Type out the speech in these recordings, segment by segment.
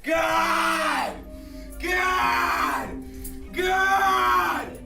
God! God! God!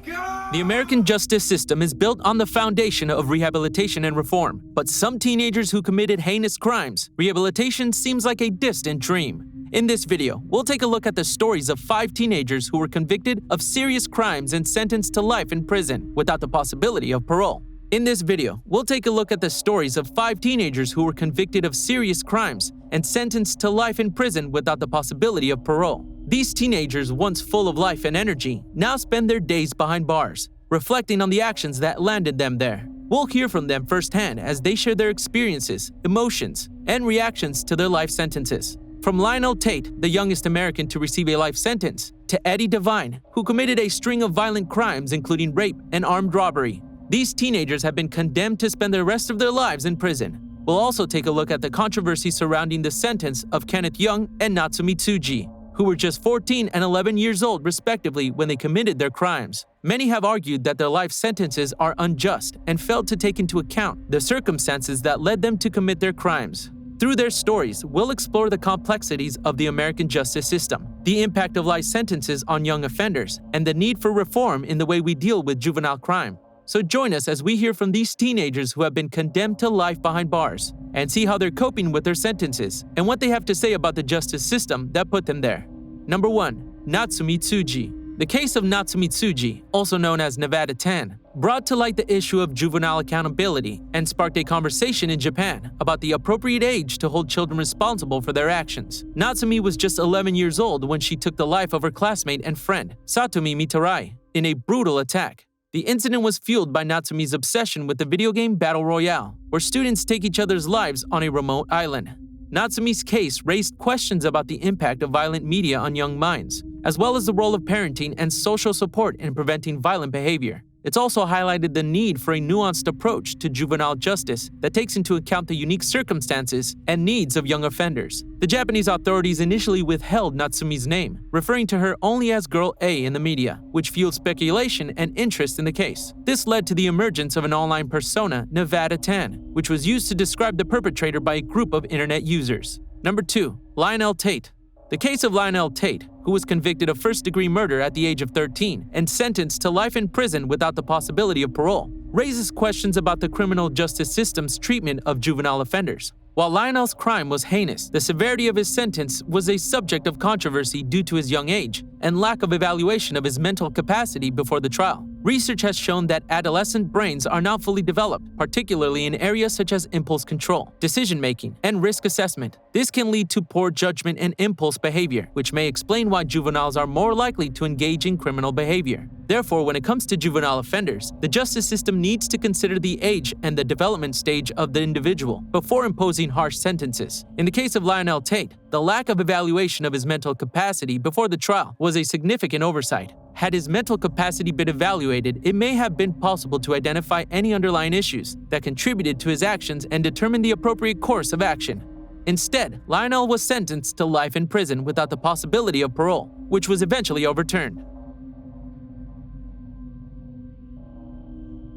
God! The American justice system is built on the foundation of rehabilitation and reform, but some teenagers who committed heinous crimes, rehabilitation seems like a distant dream. In this video, we'll take a look at the stories of 5 teenagers who were convicted of serious crimes and sentenced to life in prison without the possibility of parole. In this video, we'll take a look at the stories of 5 teenagers who were convicted of serious crimes and sentenced to life in prison without the possibility of parole. These teenagers, once full of life and energy, now spend their days behind bars, reflecting on the actions that landed them there. We'll hear from them firsthand as they share their experiences, emotions, and reactions to their life sentences. From Lionel Tate, the youngest American to receive a life sentence, to Eddie Devine, who committed a string of violent crimes including rape and armed robbery. These teenagers have been condemned to spend the rest of their lives in prison. We'll also take a look at the controversy surrounding the sentence of Kenneth Young and Natsumi Tsuji, who were just 14 and 11 years old respectively when they committed their crimes. Many have argued that their life sentences are unjust and failed to take into account the circumstances that led them to commit their crimes. Through their stories, we'll explore the complexities of the American justice system, the impact of life sentences on young offenders, and the need for reform in the way we deal with juvenile crime. So join us as we hear from these teenagers who have been condemned to life behind bars and see how they're coping with their sentences and what they have to say about the justice system that put them there. Number 1. Natsumi Tsuji. The case of Natsumi Tsuji, also known as Nevada 10, brought to light the issue of juvenile accountability and sparked a conversation in Japan about the appropriate age to hold children responsible for their actions. Natsumi was just 11 years old when she took the life of her classmate and friend, Satomi Mitarai, in a brutal attack. The incident was fueled by Natsumi's obsession with the video game Battle Royale, where students take each other's lives on a remote island. Natsumi's case raised questions about the impact of violent media on young minds, as well as the role of parenting and social support in preventing violent behavior. It's also highlighted the need for a nuanced approach to juvenile justice that takes into account the unique circumstances and needs of young offenders. The Japanese authorities initially withheld Natsumi's name, referring to her only as Girl A in the media, which fueled speculation and interest in the case. This led to the emergence of an online persona, Nevada 10, which was used to describe the perpetrator by a group of internet users. Number 2. Lionel Tate. The case of Lionel Tate, who was convicted of first-degree murder at the age of 13 and sentenced to life in prison without the possibility of parole, raises questions about the criminal justice system's treatment of juvenile offenders. While Lionel's crime was heinous, the severity of his sentence was a subject of controversy due to his young age and lack of evaluation of his mental capacity before the trial. Research has shown that adolescent brains are not fully developed, particularly in areas such as impulse control, decision-making, and risk assessment. This can lead to poor judgment and impulse behavior, which may explain why juveniles are more likely to engage in criminal behavior. Therefore, when it comes to juvenile offenders, the justice system needs to consider the age and the development stage of the individual before imposing harsh sentences. In the case of Lionel Tate, the lack of evaluation of his mental capacity before the trial was a significant oversight. Had his mental capacity been evaluated, it may have been possible to identify any underlying issues that contributed to his actions and determine the appropriate course of action. Instead, Lionel was sentenced to life in prison without the possibility of parole, which was eventually overturned.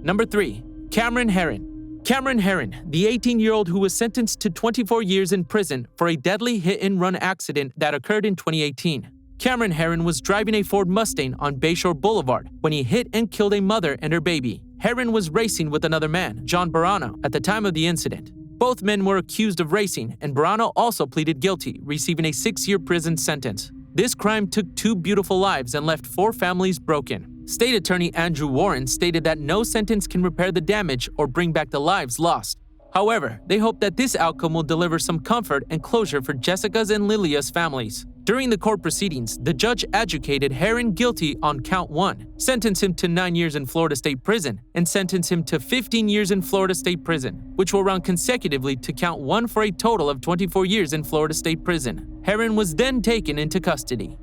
Number 3. Cameron Herron. Cameron Herron, the 18-year-old who was sentenced to 24 years in prison for a deadly hit-and-run accident that occurred in 2018. Cameron Herron was driving a Ford Mustang on Bayshore Boulevard when he hit and killed a mother and her baby. Herron was racing with another man, John Barano, at the time of the incident. Both men were accused of racing, and Barano also pleaded guilty, receiving a 6-year prison sentence. This crime took 2 beautiful lives and left 4 families broken. State Attorney Andrew Warren stated that no sentence can repair the damage or bring back the lives lost. However, they hope that this outcome will deliver some comfort and closure for Jessica's and Lilia's families. During the court proceedings, the judge adjudicated Herron guilty on count 1, sentenced him to 9 years in Florida State Prison, and sentenced him to 15 years in Florida State Prison, which will run consecutively to count 1 for a total of 24 years in Florida State Prison. Herron was then taken into custody.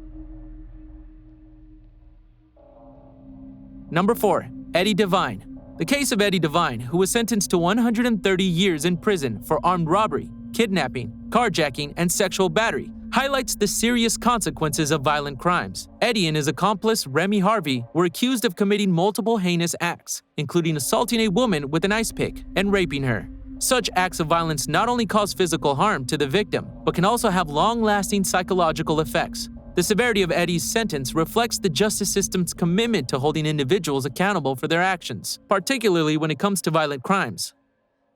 Number 4. Eddie Devine. The case of Eddie Devine, who was sentenced to 130 years in prison for armed robbery, kidnapping, carjacking, and sexual battery, highlights the serious consequences of violent crimes. Eddie and his accomplice, Remy Harvey, were accused of committing multiple heinous acts, including assaulting a woman with an ice pick and raping her. Such acts of violence not only cause physical harm to the victim, but can also have long-lasting psychological effects. The severity of Eddie's sentence reflects the justice system's commitment to holding individuals accountable for their actions, particularly when it comes to violent crimes.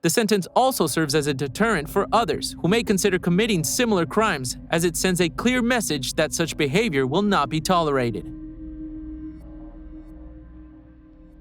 The sentence also serves as a deterrent for others who may consider committing similar crimes, as it sends a clear message that such behavior will not be tolerated.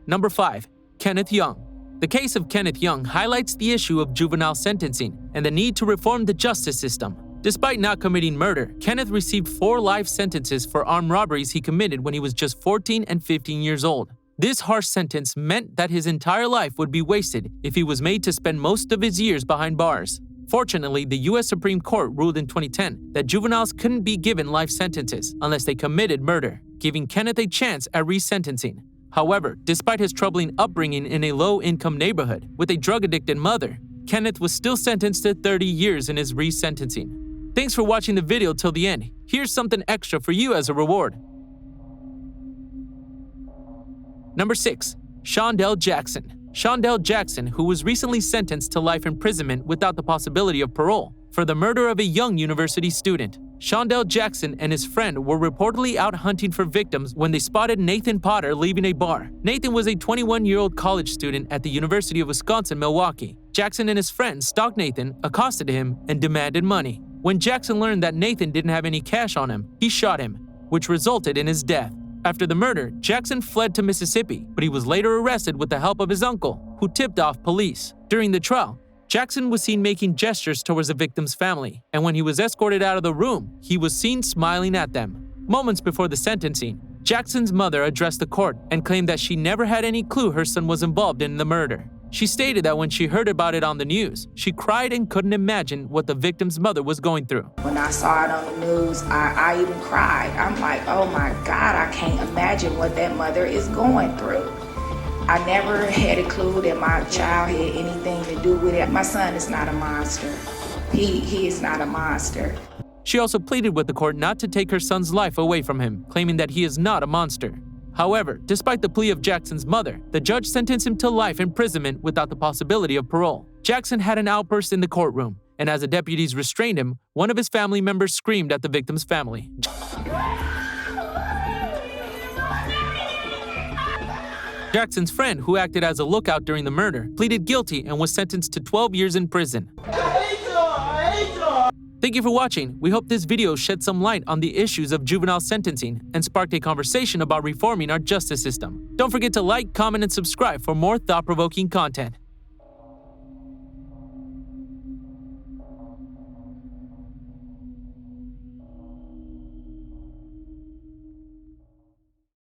Number 5. Kenneth Young. The case of Kenneth Young highlights the issue of juvenile sentencing and the need to reform the justice system. Despite not committing murder, Kenneth received 4 life sentences for armed robberies he committed when he was just 14 and 15 years old. This harsh sentence meant that his entire life would be wasted if he was made to spend most of his years behind bars. Fortunately, the U.S. Supreme Court ruled in 2010 that juveniles couldn't be given life sentences unless they committed murder, giving Kenneth a chance at resentencing. However, despite his troubling upbringing in a low-income neighborhood with a drug-addicted mother, Kenneth was still sentenced to 30 years in his resentencing. Thanks for watching the video till the end. Here's something extra for you as a reward. Number 6. Shondell Jackson. Shondell Jackson, who was recently sentenced to life imprisonment without the possibility of parole for the murder of a young university student. Shondell Jackson and his friend were reportedly out hunting for victims when they spotted Nathan Potter leaving a bar. Nathan was a 21-year-old college student at the University of Wisconsin-Milwaukee. Jackson and his friend stalked Nathan, accosted him, and demanded money. When Jackson learned that Nathan didn't have any cash on him, he shot him, which resulted in his death. After the murder, Jackson fled to Mississippi, but he was later arrested with the help of his uncle, who tipped off police. During the trial, Jackson was seen making gestures towards the victim's family, and when he was escorted out of the room, he was seen smiling at them. Moments before the sentencing, Jackson's mother addressed the court and claimed that she never had any clue her son was involved in the murder. She stated that when she heard about it on the news, she cried and couldn't imagine what the victim's mother was going through. When I saw it on the news, I even cried. I'm like, oh my God, I can't imagine what that mother is going through. I never had a clue that my child had anything to do with it. My son is not a monster. He is not a monster. She also pleaded with the court not to take her son's life away from him, claiming that he is not a monster. However, despite the plea of Jackson's mother, the judge sentenced him to life imprisonment without the possibility of parole. Jackson had an outburst in the courtroom, and as the deputies restrained him, one of his family members screamed at the victim's family. Jackson's friend, who acted as a lookout during the murder, pleaded guilty and was sentenced to 12 years in prison. Thank you for watching. We hope this video shed some light on the issues of juvenile sentencing and sparked a conversation about reforming our justice system. Don't forget to like, comment, and subscribe for more thought-provoking content.